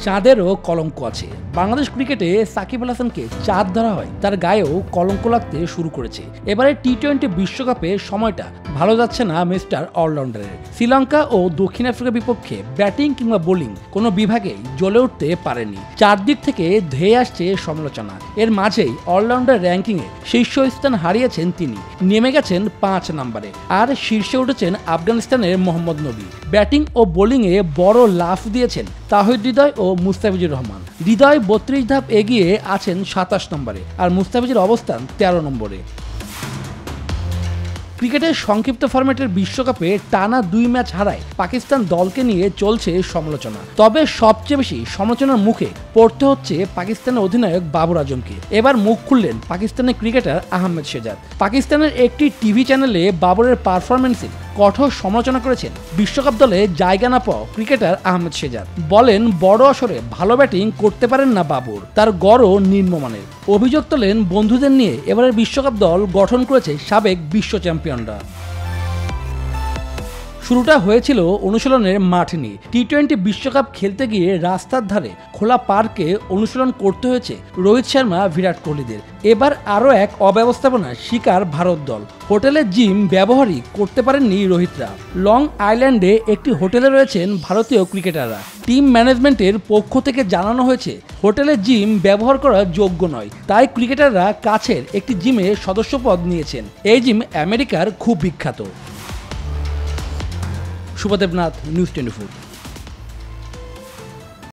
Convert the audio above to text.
চাঁদেরও কলঙ্ক আছে। বাংলাদেশ ক্রিকেটে সাকিব আল হাসানকে চাঁদ ধরা হয়, তার গায়েও কলঙ্ক লাগতে শুরু করেছে। এবারে টি-20 বিশ্বকাপে সময়টা ভালো যাচ্ছে না মিস্টার অলরাউন্ডারের। শ্রীলঙ্কা ও দক্ষিণ আফ্রিকার বিপক্ষে ব্যাটিং কিংবা বোলিং কোনো বিভাগেই জ্বলে উঠতে পারেনি। চারদিক থেকে ধেয়ে আসছে সমালোচনা। এর মাঝেই অলরাউন্ডার র্যাঙ্কিংয়ে শীর্ষস্থান হারিয়েছেন তিনি, নেমে গেছেন 5 নম্বরে। আর শীর্ষে উঠেছেন আফগানিস্তানের মোহাম্মদ নবী। ব্যাটিং ও বোলিংয়ে বড় লাফ দিয়েছেন তাহিদ হৃদয় ও মুস্তাফিজুর রহমান। হৃদয় 32 ধাপ এগিয়ে আছেন 27 নম্বরে, আর মুস্তাফিজের অবস্থান 13 নম্বরে। ক্রিকেটের সংক্ষিপ্ত ফরম্যাটের বিশ্বকাপে টানা 2 ম্যাচ হারায় পাকিস্তান দলকে নিয়ে চলছে সমালোচনা। তবে সবচেয়ে বেশি সমালোচনার মুখে পড়তে হচ্ছে পাকিস্তানের অধিনায়ক বাবর আজমকে। এবার মুখ খুললেন পাকিস্তানের ক্রিকেটার আহমেদ শেহজাদ। পাকিস্তানের একটি টিভি চ্যানেলে বাবরের পারফরম্যান্সের কঠোর সমালোচনা করেছেন বিশ্বকাপ দলে জায়গা না পাওয়া ক্রিকেটার আহমেদ শেহজাদ। বলেন, বড় আসরে ভালো ব্যাটিং করতে পারেন না বাবর, তার গড়ও নিম্নমানের। অভিযোগ তোলেন বন্ধুদের নিয়ে এবারের বিশ্বকাপ দল গঠন করেছে সাবেক বিশ্ব চ্যাম্পিয়নরা। শুরুটা হয়েছিল অনুশীলনের মাঠ নিয়ে। টি-20 বিশ্বকাপ খেলতে গিয়ে রাস্তার ধারে খোলা পার্কে অনুশীলন করতে হয়েছে রোহিত শর্মা, বিরাট কোহলিদের। এবার আরও এক অব্যবস্থাপনার শিকার ভারত দল। হোটেলের জিম ব্যবহারই করতে পারেননি রোহিতরা। লং আইল্যান্ডে একটি হোটেলে রয়েছেন ভারতীয় ক্রিকেটাররা। টিম ম্যানেজমেন্টের পক্ষ থেকে জানানো হয়েছে হোটেলের জিম ব্যবহার করার যোগ্য নয়, তাই ক্রিকেটাররা কাছের একটি জিমে সদস্যপদ নিয়েছেন। এই জিম আমেরিকার খুব বিখ্যাত। শুভদেবনাথ, নিউজ 24।